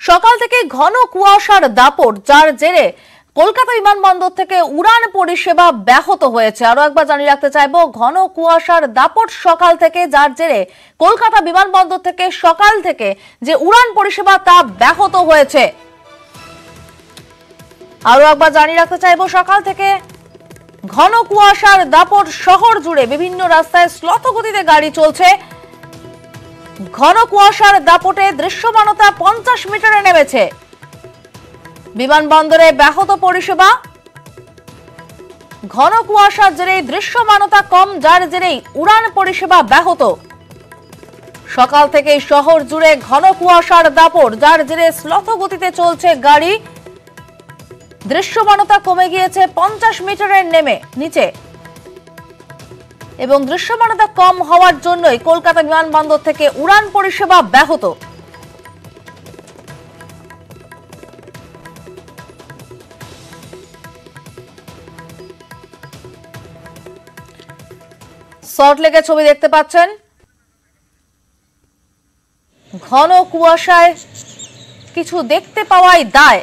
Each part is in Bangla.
সকাল থেকে ঘন কুয়াশার দাপট, যার জেরে কলকাতা বিমানবন্দর থেকে উড়ান পরিষেবা ব্যাহত হয়েছে। আরো একবার জানিয়ে রাখতে চাইবো, ঘন কুয়াশার দাপট সকাল থেকে, যার জেরে কলকাতা বিমানবন্দর থেকে সকাল থেকে যে উড়ান পরিষেবা তা ব্যাহত হয়েছে। আরো একবার জানিয়ে রাখতে চাইবো, সকাল থেকে ঘন কুয়াশার দাপট শহর জুড়ে বিভিন্ন রাস্তায় শ্লথ গতিতে গাড়ি চলছে। ঘন কুয়াশার দাপটে দৃশ্যমানতা 50 মিটারে নেমেছে। বিমানবন্দরে ব্যাহত পরিষেবা, ঘন কুয়াশার জেরে দৃশ্যমানতা কম, যার জেরেই উড়ান পরিষেবা ব্যাহত। সকাল থেকে শহর জুড়ে ঘন কুয়াশার দাপট, যার জেরে শ্লথ গতিতে চলছে গাড়ি। দৃশ্যমানতা কমে গিয়েছে 50 মিটারের নিচে এবং দৃশ্যমানতা কম হওয়ার জন্যই কলকাতা বিমানবন্দর থেকে উড়ান পরিষেবা ব্যাহত। সল্টলেকের ছবি দেখতে পাচ্ছেন, ঘন কুয়াশায় কিছু দেখতে পাওয়াই দায়।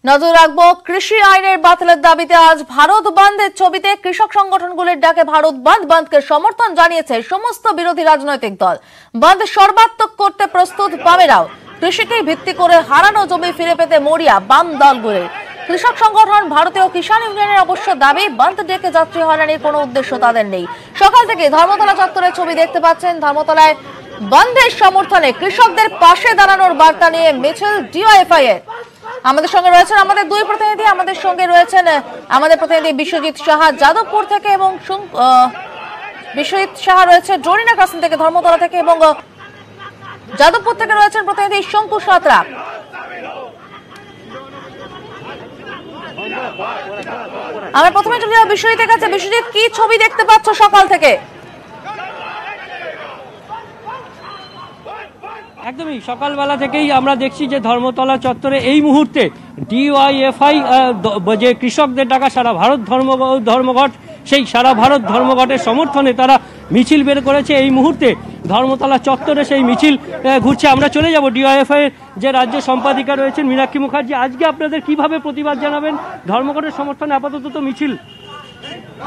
নজর রাখবো কৃষি আইনের বাতিলের দাবিতে আজ ভারত বন্ধের ছবিতে কৃষক সংগঠনগুলির ডাকে ভারত বন্ধকে সমর্থন জানিয়েছে সমস্ত বিরোধী রাজনৈতিক দল। বন্ধ সর্বাত্মক করতে প্রস্তুত বামেরাও। কৃষিকে ভিত্তি করে হারানো জমি ফিরে পেতে মরিয়া বাম দলগুলি। কৃষক সংগঠন ভারতীয় কিষাণ ইউনিয়নের অবশ্য দাবি, বন্ধ ডেকে যাত্রী হয়রানির কোনো উদ্দেশ্য তাদের নেই। সকাল থেকে ধর্মতলা চত্বরের ছবি দেখতে পাচ্ছেন। ধর্মতলায় বন্ধের সমর্থনে কৃষকদের পাশে দাঁড়ানোর বার্তা নিয়ে মিছিল ডিওয়াইএফআই এর। আমাদের সঙ্গে রয়েছেন আমাদের দুই প্রতিনিধি। আমাদের সঙ্গে রয়েছেন আমাদের প্রতিনিধি বিশ্বজিৎ সাহা যাদবপুর থেকে এবং বিশ্বজিৎ সাহা রয়েছে ডোরিনা ক্রসিং থেকে, ধর্মতলা থেকে, এবং যাদবপুর থেকে রয়েছেন প্রতিনিধি শঙ্কু সাঁতরা। আমরা প্রথমে চলে যাব বিশ্বজিতের কাছে। বিশ্বজিৎ, কি ছবি দেখতে পাচ্ছ সকাল থেকে? একদমই সকালবেলা থেকেই আমরা দেখছি যে ধর্মতলা চত্বরে এই মুহূর্তে ডিওয়াইএফআই যে কৃষকদের ডাকা সারা ভারত ধর্মঘট, সেই সারা ভারত ধর্মঘটের সমর্থনে তারা মিছিল বের করেছে। এই মুহূর্তে ধর্মতলা চত্বরে সেই মিছিল ঘুরছে। আমরা চলে যাব ডিওয়াইএফআই এর যে রাজ্য সম্পাদিকা রয়েছেন মীনাক্ষী মুখার্জি। আজকে আপনাদের কিভাবে প্রতিবাদ জানাবেন ধর্মঘটের সমর্থনে? আপাতত তো মিছিল,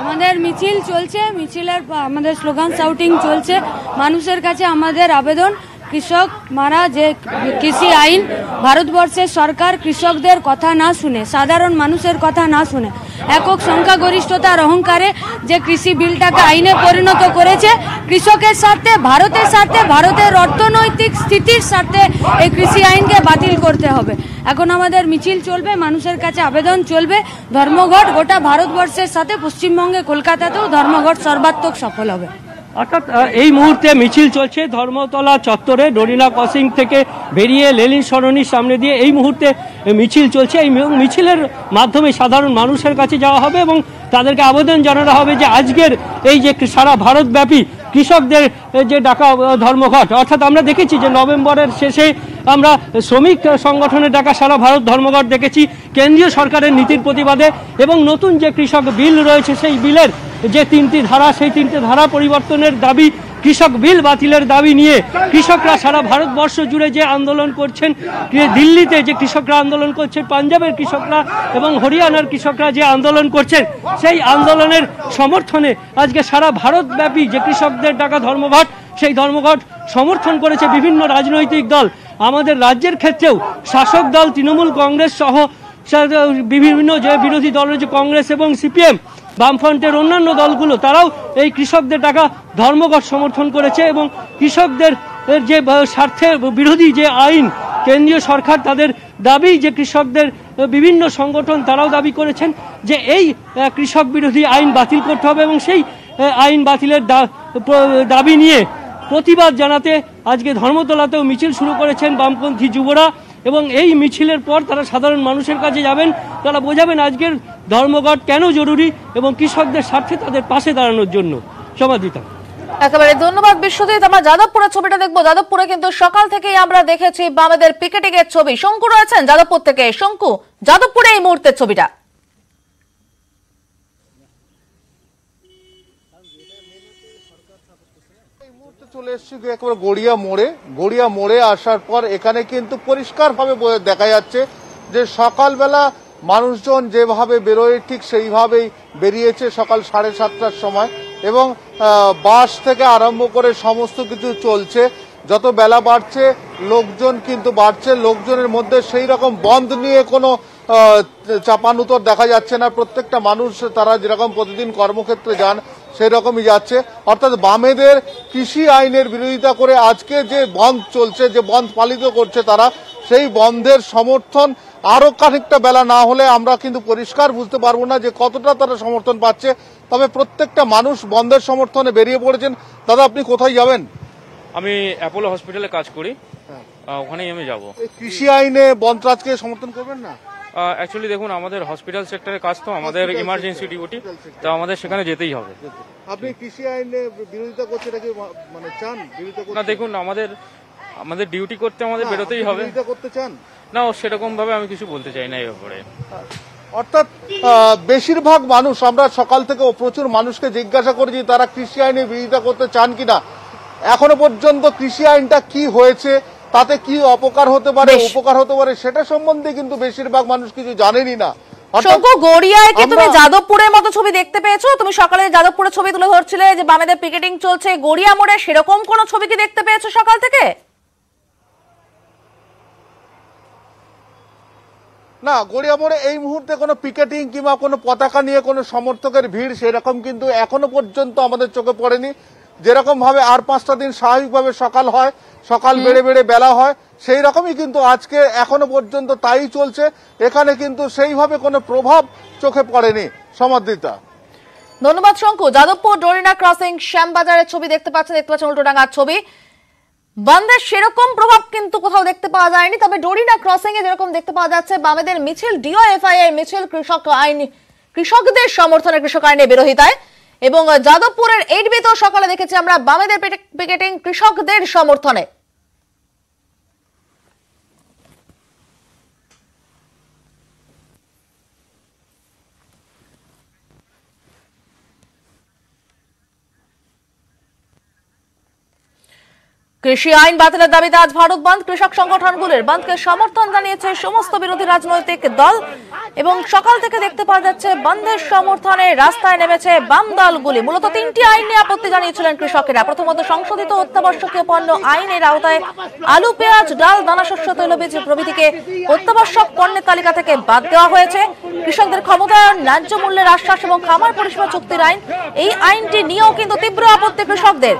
আমাদের মিছিল চলছে, মিছিলের আমাদের স্লোগান শাউটিং চলছে। মানুষের কাছে আমাদের আবেদন, কৃষক মারা যে কৃষি আইন, ভারতবর্ষের সরকার কৃষকদের কথা না শুনে, সাধারণ মানুষের কথা না শুনে, একক সংখ্যাগরিষ্ঠতার অহংকারে যে কৃষি বিলটাকে আইনে পরিণত করেছে, কৃষকের স্বার্থে, ভারতের স্বার্থে, ভারতের অর্থনৈতিক স্থিতির স্বার্থে এই কৃষি আইনকে বাতিল করতে হবে। এখন আমাদের মিছিল চলবে, মানুষের কাছে আবেদন চলবে। ধর্মঘট গোটা ভারতবর্ষের সাথে পশ্চিমবঙ্গে কলকাতাতেও ধর্মঘট সর্বাত্মক সফল হবে। অর্থাৎ এই মুহূর্তে মিছিল চলছে ধর্মতলা চত্বরে, ডোরিনা ক্রসিং থেকে বেরিয়ে লেনিন সরণির সামনে দিয়ে এই মুহূর্তে মিছিল চলছে। এই মিছিলের মাধ্যমে সাধারণ মানুষের কাছে যাওয়া হবে এবং তাদেরকে আবেদন জানানো হবে যে আজকের এই যে সারা ভারতব্যাপী কৃষকদের যে ডাকা ধর্মঘট, অর্থাৎ আমরা দেখেছি যে নভেম্বরের শেষে আমরা শ্রমিক সংগঠনের ডাকা সারা ভারত ধর্মঘট দেখেছি কেন্দ্রীয় সরকারের নীতির প্রতিবাদে, এবং নতুন যে কৃষক বিল রয়েছে সেই বিলের যে 3টি ধারা, সেই 3টে ধারা পরিবর্তনের দাবি, কৃষক বিল বাতিলের দাবি নিয়ে কৃষকরা সারা ভারতবর্ষ জুড়ে যে আন্দোলন করছেন, দিল্লিতে যে কৃষকরা আন্দোলন করছেন, পাঞ্জাবের কৃষকরা এবং হরিয়ানার কৃষকরা যে আন্দোলন করছেন, সেই আন্দোলনের সমর্থনে আজকে সারা ভারতব্যাপী যে কৃষকদের ডাকা ধর্মঘট, সেই ধর্মঘট সমর্থন করেছে বিভিন্ন রাজনৈতিক দল। আমাদের রাজ্যের ক্ষেত্রেও শাসক দল তৃণমূল কংগ্রেস সহ বিভিন্ন যে বিরোধী দল রয়েছে কংগ্রেস এবং সিপিএম, বামফ্রন্টের অন্যান্য দলগুলো, তারাও এই কৃষকদের ডাকা ধর্মঘট সমর্থন করেছে এবং কৃষকদের যে স্বার্থের বিরোধী যে আইন, কেন্দ্রীয় সরকার তাদের দাবি যে কৃষকদের বিভিন্ন সংগঠন তারাও দাবি করেছেন যে এই কৃষক বিরোধী আইন বাতিল করতে হবে এবং সেই আইন বাতিলের দাবি নিয়ে প্রতিবাদ জানাতে আজকে ধর্মতলাতেও মিছিল শুরু করেছেন বামপন্থী যুবরা, এবং এই মিছিলের পর তারা সাধারণ মানুষের কাছে যাবেন, তারা বোঝাবেন আজকের ধর্মঘট কেন জরুরি এবং কৃষকদের স্বার্থে তাদের পাশে দাঁড়ানোর জন্য। সমাধিতা, একেবারে ধন্যবাদ বিশ্বজিৎ। আমরা যাদবপুরের ছবিটা দেখবো। যাদবপুরে কিন্তু সকাল থেকেই আমরা দেখেছি বামেদের পিকেটিং এর ছবি। শঙ্কু রয়েছেন যাদবপুর থেকে। শঙ্কু, যাদবপুরে এই মুহূর্তের ছবিটা। চলে এসেছি একেবারে গড়িয়া মোড়ে আসার পর এখানে কিন্তু পরিষ্কারভাবে দেখা যাচ্ছে যে সকালবেলা মানুষজন যেভাবে বেরোয় ঠিক সেইভাবেই বেরিয়েছে সকাল 7:30টার সময় এবং বাস থেকে আরম্ভ করে সমস্ত কিছু চলছে। যত বেলা বাড়ছে লোকজন কিন্তু বাড়ছে, লোকজনের মধ্যে সেই রকম বন্ধ নিয়ে কোনো চাপানুতর দেখা যাচ্ছে না। প্রত্যেকটা মানুষ তারা যেরকম প্রতিদিন কর্মক্ষেত্রে যান সেই রকমই যাচ্ছে। অর্থাৎ বামেদের কৃষি আইনের বিরোধিতা করে আজকে যে বন্ধ চলছে, যে বন্ধ পালিত করছে তারা, সেই বন্ধের সমর্থন আরো খানিকটা বেলা না হলে আমরা কিন্তু পরিষ্কার বুঝতে পারবো না যে কতটা তারা সমর্থন পাচ্ছে। তবে প্রত্যেকটা মানুষ বন্ধের সমর্থনে বেরিয়ে পড়েছেন। দাদা, আপনি কোথায় যাবেন? আমি অ্যাপোলো হসপিটালে কাজ করি, ওখানেই আমি যাব। কৃষি আইনে বন্ধ আজকে সমর্থন করবেন না? অ্যাকচুয়ালি দেখুন, আমাদের হসপিটাল সেক্টরে কাজ, তো আমাদের ইমার্জেন্সি ডিউটি, তো আমাদের সেখানে যেতেই হবে। আপনি কৃষি আইনে বিরোধিতা করছেন নাকি মানে চান বিরোধিতা করতে? না, দেখুন, আমাদের ডিউটি করতে আমাদের বেরোতেই হবে। বিরোধিতা করতে চান না, সেরকম ভাবে আমি কিছু বলতে চাই না এই ব্যাপারে। অর্থাৎ বেশিরভাগ মানুষ, আমরা সকাল থেকে প্রচুর মানুষকে জিজ্ঞাসা করেছি তারা কৃষি আইনে বিরোধিতা করতে চান কিনা। এখনো পর্যন্ত কৃষি আইনটা কি হয়েছে, তাতে কি অপকার হতে পারে, উপকার হতে পারে, সেটা সম্বন্ধে কিন্তু বেশিরভাগ মানুষ কিছু জানেনই না। গড়িয়ায় কি তুমি যাদবপুরের মতো ছবি দেখতে পেয়েছো? তুমি সকালে যাদবপুরের ছবি তুলে ধরছিলে যে বামেদের পিকেটিং চলছে, গড়িয়া মোড়ে সেরকম কোন ছবি কি দেখতে পেয়েছো সকাল থেকে? না, গড়িয়া মোড়ে এই মুহূর্তে কোনো পিকেটিং কিংবা কোনো পতাকা নিয়ে কোনো সমর্থকের ভিড় সেরকম কিন্তু এখনো পর্যন্ত আমাদের চোখে পড়েনি। যেরকম ভাবে আর 5টা দিন স্বাভাবিকভাবে সকাল হয়, সকাল বেড়ে বেড়ে বেলা হয়, সেই রকমই কিন্তু আজকে এখনো পর্যন্ত তাই চলছে। এখানে কিন্তু সেইভাবে কোনো প্রভাব চোখে পড়েনি। সমাদৃতা, ধন্যবাদ শঙ্কু। যাদবপুর ডরিনা ক্রসিং শ্যামবাজারের ছবি দেখতে পাচ্ছেন উল্টোডাঙ্গার ছবি। বন্ধের সেরকম প্রভাব কিন্তু কোথাও দেখতে পাওয়া যায়নি। তবে ডরিনা ক্রসিং এ যেরকম দেখতে পাওয়া যাচ্ছে বামেদের মিছিল, ডিওএফআই এর মিছিল, কৃষকদের সমর্থনে কৃষক আইনের বিরোধিতায়, এবং যাদবপুরের 8B তো সকালে দেখেছি আমরা বামেদের পিকেটিং কৃষকদের সমর্থনে। কৃষি আইন বাতিলের দাবিতে আজ ভারত বন্ধ। কৃষক সংগঠনগুলির বন্ধকে সমর্থন জানিয়েছে সমস্ত বিরোধী রাজনৈতিক দল এবং সকাল থেকে দেখতে পাওয়া যাচ্ছে বন্ধের সমর্থনে রাস্তায় নেমেছে বাম দলগুলি। মূলত 3টি আইন নিয়ে আপত্তি জানিয়েছিলেন কৃষকেরা। প্রথমত, সংশোধিত অত্যাবশ্যকীয় পণ্য আইনের আওতায় আলু, পেঁয়াজ, ডাল, দানাশস্য, তৈলবীজ প্রভৃতিকে অত্যাবশ্যক পণ্যের তালিকা থেকে বাদ দেওয়া হয়েছে। কৃষকদের ক্ষমতায়ন, ন্যায্য মূল্যের আশ্বাস এবং খামার পরিষেবা চুক্তির আইন, এই আইনটি নিয়েও কিন্তু তীব্র আপত্তি কৃষকদের।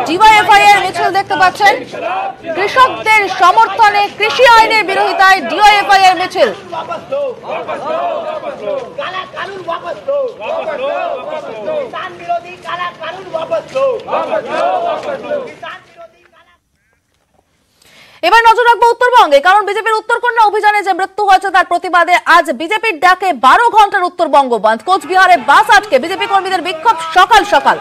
ডিওএফআই এর মিছিল দেখতে পাচ্ছেন, কৃষকদের সমর্থনে কৃষি আইনের বিরোধিতায় ডিওএফআই এর মিছিল। এবার নজর রাখবো উত্তরবঙ্গে, কারণ বিজেপির উত্তরকন্যা অভিযানে যে মৃত্যু হয়েছে তার প্রতিবাদে আজ বিজেপির ডাকে 12 ঘন্টার উত্তরবঙ্গ বন্ধ। কোচবিহারে বাস আটকে বিজেপি কর্মীদের বিক্ষোভ সকাল সকাল।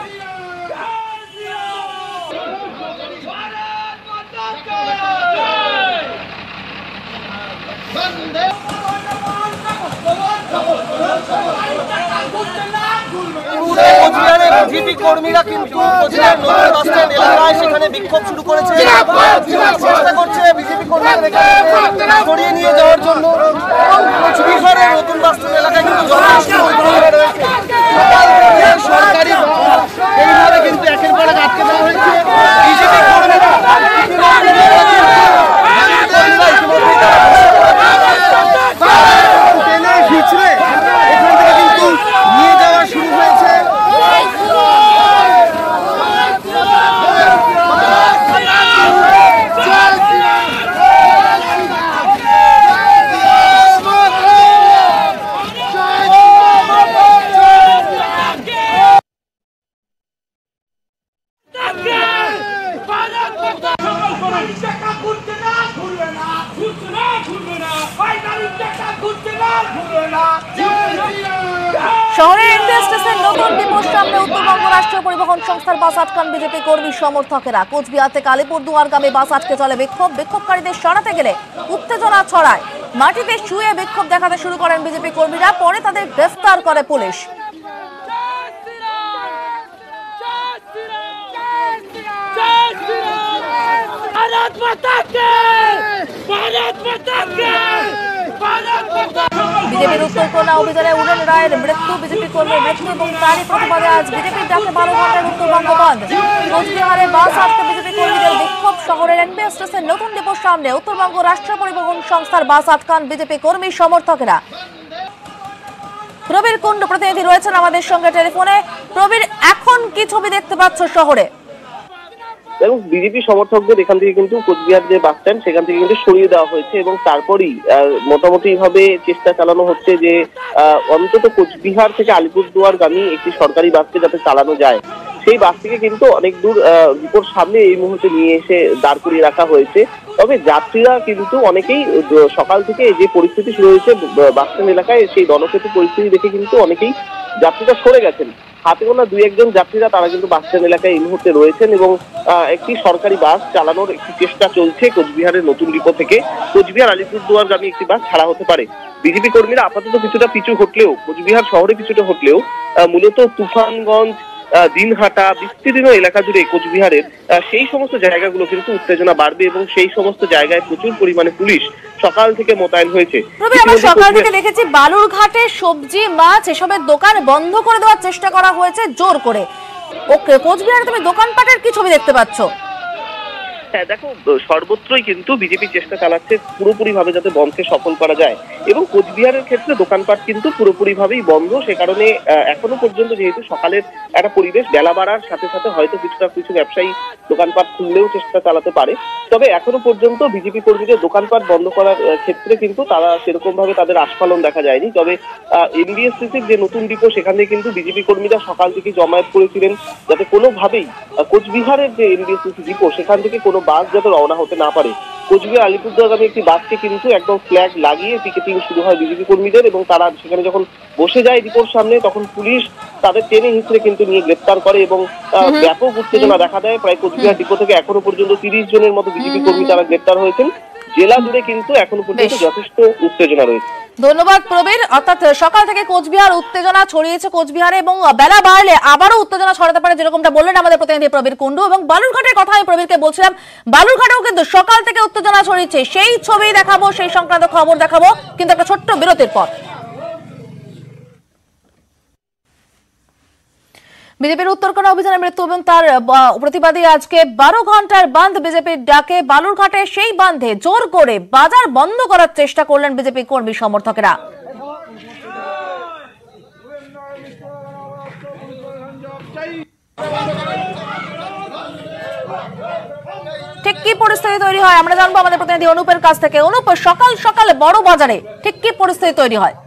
কোচবিহারে বিজেপি কর্মীরা কিন্তু কোচবিহার নতুন বাস স্ট্যান্ড এলাকায় সেখানে বিক্ষোভ শুরু করেছে, চেষ্টা করছে বিজেপি কর্মীরা সরিয়ে নিয়ে যাওয়ার জন্য। কোচবিহারের নতুন বাস স্ট্যান্ড এলাকায় কিন্তু যথেষ্ট উত্তেজনা রয়েছে। সকাল থেকে সরকারি এইভাবে কিন্তু একের পর এক আটকে দেওয়া হয়েছে। বিজেপি কর্মীরা ভিতরে এখান থেকে কিন্তু নিয়ে যাওয়া শুরু হয়েছে। শহরের ইন্টারেস্ট স্টেশন নতুন ডিপোর সামনে উত্তরবঙ্গ রাষ্ট্রীয় পরিবহন সংস্থার বাস আটকান বিজেপি কর্মী সমর্থকেরা। কোচবিহার থেকে আলিপুরদুয়ারগামী বাস আটকে চলে বিক্ষোভ। বিক্ষোভকারীদের সরাতে গেলে উত্তেজনা ছড়ায়। মাটিতে শুয়ে বিক্ষোভ দেখাতে শুরু করেন বিজেপি কর্মীরা, পরে তাদের গ্রেফতার করে পুলিশ। বিজেপির উত্তরকন্যা অভিযানে উড়েন রায়ের মৃত্যু, বিজেপি কর্মীর মৃত্যু এবং তারই প্রতিবাদে আজ বিজেপির ডাকে 12 ঘন্টার উত্তরবঙ্গ বন্ধ। কোচবিহারে বাস আটকে বিজেপি কর্মীদের বিক্ষোভ। শহরের এনবিএস স্টেশন নতুন ডিপোর সামনে উত্তরবঙ্গ রাষ্ট্রীয় পরিবহন সংস্থার বাস আটকান বিজেপি কর্মী সমর্থকেরা। প্রবীর কুণ্ডু প্রতিনিধি রয়েছেন আমাদের সঙ্গে টেলিফোনে। প্রবীর, এখন কি ছবি দেখতে পাচ্ছ শহরে? এবং বিজেপি সমর্থকদের এখান থেকে কিন্তু কোচবিহার যে বাস স্ট্যান্ড সেখান থেকে কিন্তু সরিয়ে দেওয়া হয়েছে এবং তারপরই মোটামুটি ভাবে চেষ্টা চালানো হচ্ছে যে অন্তত কোচবিহার থেকে আলিপুরদুয়ারগামী একটি সরকারি বাসকে যাতে চালানো যায়। সেই বাসটিকে কিন্তু অনেক দূর ডিপোর সামনে এই মুহূর্তে নিয়ে এসে দাঁড় করিয়ে রাখা হয়েছে। তবে যাত্রীরা কিন্তু অনেকেই সকাল থেকে যে পরিস্থিতি শুরু হয়েছে বাস স্ট্যান্ড এলাকায়, সেই রণক্ষেত্র পরিস্থিতি দেখে কিন্তু অনেকেই যাত্রীরা সরে গেছেন। হাতে গোনা 2-1 যাত্রীরা তারা কিন্তু বাস স্ট্যান্ড এলাকায় এই মুহূর্তে রয়েছেন এবং একটি সরকারি বাস চালানোর একটি চেষ্টা চলছে কোচবিহারের নতুন ডিপো থেকে। কোচবিহার আলিপুরদুয়ারগামী একটি বাস ছাড়া হতে পারে। বিজেপি কর্মীরা আপাতত কিছুটা পিছু হটলেও, কোচবিহার শহরে কিছুটা হটলেও মূলত তুফানগঞ্জ, দিনহাটা, বিস্তীর্ণ এলাকা জুড়ে কোচবিহারের সেই সমস্ত জায়গাগুলো কিন্তু উত্তেজনা বাড়বে এবং সেই সমস্ত জায়গায় প্রচুর পরিমাণে পুলিশ সকাল থেকে মোতায়েন হয়েছে। আমরা সকাল থেকে দেখেছি বালুরঘাটে সবজি, মাছ এসবের দোকান বন্ধ করে দেওয়ার চেষ্টা করা হয়েছে জোর করে। ওকে, কোচবিহারে তুমি দোকানপাটের কি ছবি দেখতে পাচ্ছ? হ্যাঁ দেখো, সর্বত্রই কিন্তু বিজেপি চেষ্টা চালাচ্ছে পুরোপুরি ভাবে যাতে বন্ধকে সফল করা যায় এবং কোচবিহারের ক্ষেত্রে দোকানপাট কিন্তু পুরোপুরি ভাবেই বন্ধ। সে কারণে এখনো পর্যন্ত যেহেতু সকালের একটা পরিবেশ, বেলা বাড়ার সাথে সাথে হয়তো কিছু ব্যবসায়ী দোকানপাট খুললেও চেষ্টা চালাতে পারে। তবে এখনো পর্যন্ত বিজেপি কর্মীদের দোকানপাট বন্ধ করার ক্ষেত্রে কিন্তু তারা সেরকম ভাবে তাদের আস্ফালন দেখা যায়নি। তবে এনবিএসসিসির যে নতুন ডিপো সেখান থেকে কিন্তু বিজেপি কর্মীরা সকাল থেকে জমায়েত করেছিলেন যাতে কোনোভাবেই কোচবিহারের যে এনবিএসসিসি ডিপো সেখান থেকে কোনো বাস যাতে রওনা হতে না পারে। কোচবিহার আলিপুরদুয়ারগামী একটি বাসকে কিন্তু একদম ফ্ল্যাগ লাগিয়ে পিকেটিং শুরু হয় বিজেপি কর্মীদের এবং তারা সেখানে যখন বসে যায় ডিপোর সামনে তখন পুলিশ তাদের টেনে হিঁচড়ে কিন্তু নিয়ে গ্রেফতার করে এবং ব্যাপক উত্তেজনা দেখা দেয়। প্রায় কোচবিহার ডিপো থেকে এখনো পর্যন্ত 30 জনের মতো বিজেপি কর্মী তারা গ্রেফতার হয়েছেন। জেলা জুড়ে কিন্তু এখনো পর্যন্ত যথেষ্ট উত্তেজনা রয়েছে। ধন্যবাদ প্রবীর। অর্থাৎ সকাল থেকে কোচবিহার উত্তেজনা ছড়িয়েছে কোচবিহারে এবং বেলা বাড়লে আবারও উত্তেজনা ছড়াতে পারে, যেরকমটা বললেন আমাদের প্রতিনিধি প্রবীর কুণ্ডু। এবং বালুরঘাটের কথা আমি প্রবীরকে বলছিলাম, বালুরঘাটেও কিন্তু সকাল থেকে উত্তেজনা ছড়িয়েছে। সেই ছবি দেখাবো, সেই সংক্রান্ত খবর দেখাবো, কিন্তু একটা ছোট্ট বিরতির পর। বিজেপির উত্তরকন্যা অভিযানে মৃত্যু এবং তার প্রতিবাদে আজকে 12 ঘন্টার বন্ধ বিজেপির ডাকে বালুরঘাটে সেই বন্ধে জোর করে বাজার বন্ধ করার চেষ্টা করলেন বিজেপি কর্মী সমর্থকেরা। ঠিক কি পরিস্থিতি তৈরি হয় আমরা জানবো আমাদের প্রতিনিধি অনুপের কাছ থেকে। অনুপ, সকাল সকালে বড় বাজারে ঠিক কি পরিস্থিতি তৈরি হয়?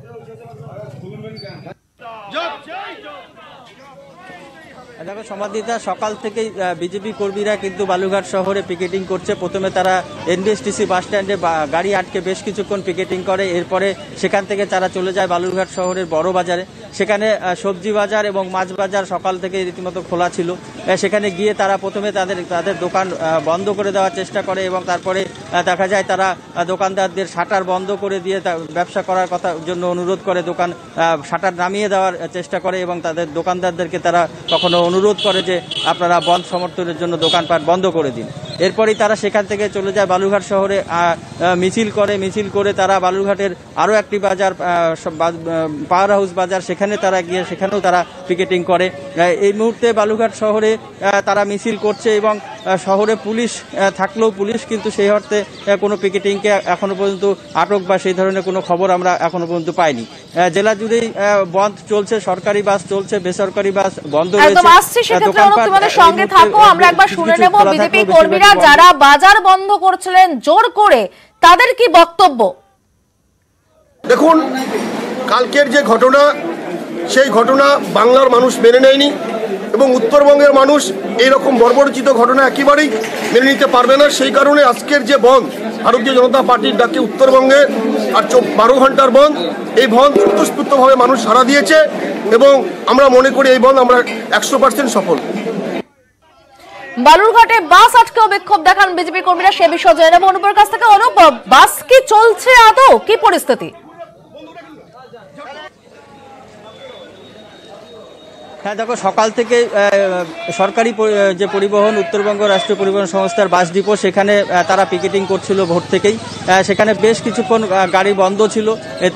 দেখো সমাধিতা, সকাল থেকেই বিজেপি কর্মীরা কিন্তু বালুরঘাট শহরে পিকেটিং করছে। প্রথমে তারা এনবিএসটিসি বাস স্ট্যান্ডে গাড়ি আটকে বেশ কিছুক্ষণ পিকেটিং করে। এরপরে সেখান থেকে তারা চলে যায় বালুরঘাট শহরের বড় বাজারে। সেখানে সবজি বাজার এবং মাছ বাজার সকাল থেকে রীতিমতো খোলা ছিল। সেখানে গিয়ে তারা প্রথমে তাদের দোকান বন্ধ করে দেওয়ার চেষ্টা করে এবং তারপরে দেখা যায় তারা দোকানদারদের শাটার বন্ধ করে দিয়ে ব্যবসা করার কথা জন্য অনুরোধ করে, দোকান শাটার নামিয়ে দেওয়ার চেষ্টা করে এবং তাদের দোকানদারদেরকে তারা কখনো অনুরোধ করে যে আপনারা বন্ধ সমর্থনের জন্য দোকানপাট বন্ধ করে দিন। এরপরেই তারা সেখান থেকে চলে যায় বালুরঘাট শহরে, মিছিল করে তারা বালুরঘাটের আরও একটি বাজার পাওয়ার হাউস বাজার, সেখানে তারা গিয়ে সেখানেও তারা পিকেটিং করে। এই মুহূর্তে বালুরঘাট শহরে তারা মিছিল করছে এবং শহরে পুলিশ থাকলেও পুলিশ কিন্তু সেই অর্থে কোনো পিকেটিংকে এখনো পর্যন্ত আটক বা সেই ধরনের কোনো খবর আমরা এখনো পর্যন্ত পাইনি। জেলা জুড়েই বন্ধ চলছে, সরকারি বাস চলছে, বেসরকারি বাস বন্ধ রয়েছে। সঙ্গে থাকো, আমরা একবার শুনে নেব বিজেপি কর্মীরা যারা বাজার বন্ধ করছিলেন জোর করে, তাদের কি বক্তব্য। দেখুন, কালকের যে ঘটনা সেই ঘটনা বাংলার মানুষ মেনে নেয়নি এবং উত্তরবঙ্গের মানুষ এইরকম বর্বরচিত ঘটনা একেবারেই মেনে নিতে পারবে না। সেই কারণে আজকের যে বন্ধ, ভারতীয় জনতা পার্টির ডাকে উত্তরবঙ্গে আর 12 ঘন্টার বন্ধ, এই বন্ধ স্বতঃস্ফূর্তভাবে মানুষ সাড়া দিয়েছে এবং আমরা মনে করি এই বন্ধ আমরা 100% সফল। বালুরঘাটে বাস আটকেও বিক্ষোভ দেখান বিজেপি কর্মীরা, সে বিষয়ে জেনে নেব অনুপের কাছ থেকে। অনুপ, বাস কি চলছে আদৌ, কি পরিস্থিতি? হ্যাঁ দেখো, সকাল থেকে সরকারি যে পরিবহন উত্তরবঙ্গ রাষ্ট্রীয় পরিবহন সংস্থার বাস ডিপো, সেখানে তারা পিকেটিং করছিল ভোর থেকেই। সেখানে বেশ কিছুক্ষণ গাড়ি বন্ধ ছিল,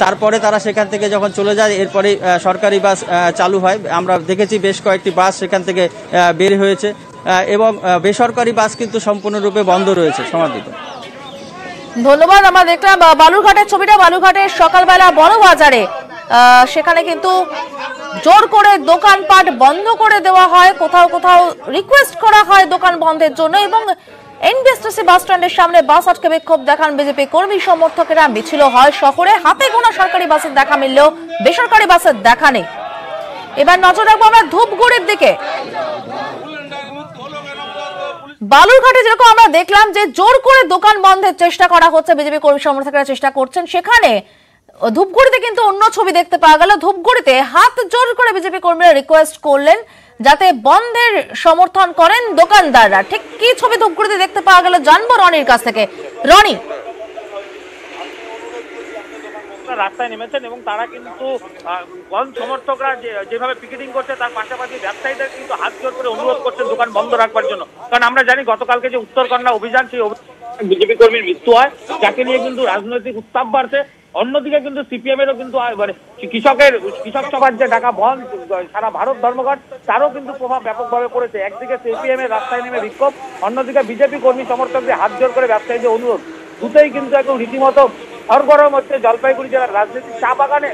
তারপরে তারা সেখান থেকে যখন চলে যায় এরপরে সরকারি বাস চালু হয়। আমরা দেখেছি বেশ কয়েকটি বাস সেখান থেকে বের হয়েছে এবং বেসরকারি বাস কিন্তু সম্পূর্ণরূপে বন্ধ রয়েছে। সমাদিত, ধন্যবাদ। আমরা দেখলাম বালুরঘাটের ছবিটা, বালুরঘাটের সকালবেলা বড় বাজারে সেখানে কিন্তু জোর করে দোকানপাট বন্ধ করে দেওয়া হয়, কোথাও কোথাও রিকোয়েস্ট করা হয় দোকান বন্ধের জন্য, এবং এনবিএসটিসি বাস স্ট্যান্ডের সামনে বাস আটকে বিক্ষোভ দেখান বিজেপি কর্মী সমর্থকেরা। মিছিল হয় শহরে, হাতে গোনা সরকারি বাসের দেখা মিললেও বেসরকারি বাসের দেখা নেই। এবার নজর রাখবো আমরা ধূপগুড়ির দিকে। বালুরঘাটে যেরকম আমরা দেখলাম যে জোর করে দোকান বন্ধের চেষ্টা করা হচ্ছে, বিজেপি কর্মী সমর্থকরা চেষ্টা করছেন, সেখানে ধূপগুড়িতে কিন্তু অন্য ছবি দেখতে পাওয়া গেল। ধূপগুড়িতে হাত জোর করে বিজেপি কর্মীরা রিকোয়েস্ট করলেন যাতে বন্ধের সমর্থন করেন দোকানদাররা। ঠিক কি ছবি ধূপগুড়িতে দেখতে পাওয়া গেল জানবো রনির কাছ থেকে। রনি, রাস্তায় নেমেছেন এবং তারা কিন্তু বন্ধ সমর্থকরা যেভাবে পিকেটিং করছে তার পাশাপাশি ব্যবসায়ীদের কিন্তু হাত জোর করে অনুরোধ করছেন দোকান বন্ধ রাখবার জন্য। কারণ আমরা জানি গতকালকে যে উত্তরকন্যা অভিযান, সেই বিজেপি কর্মীর মৃত্যু হয়, যাকে নিয়ে কিন্তু রাজনৈতিক উত্তাপ বাড়ছে। অন্যদিকে কিন্তু সিপিএম এরও কিন্তু মানে কৃষক সভার যে ডাকা বন্ধ সারা ভারত ধর্মঘট, তারও কিন্তু প্রভাব ব্যাপকভাবে পড়েছে। একদিকে সিপিএম এর রাস্তায় নেমে বিক্ষোভ, অন্যদিকে বিজেপি কর্মী সমর্থকদের হাত জোর করে ব্যবসায়ীদের অনুরোধ, দুটোই কিন্তু একদম রীতিমতো সরগরম হচ্ছে। জলপাইগুড়ি জেলার রাজনীতি চা বাগানে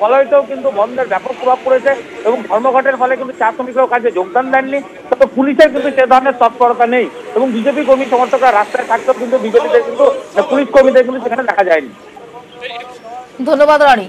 ফলতেও কিন্তু বন্ধের ব্যাপক প্রভাব পড়েছে এবং ধর্মঘটের ফলে কিন্তু চা শ্রমিকরাও কাজে যোগদান দেননি। তবে পুলিশের কিন্তু সে ধরনের তৎপরতা নেই এবং বিজেপি কর্মী সমর্থকরা রাস্তায় থাকতেও কিন্তু বিজেপিদের কিন্তু পুলিশ কর্মীদের কিন্তু সেখানে দেখা যায়নি। ধন্যবাদ রনি।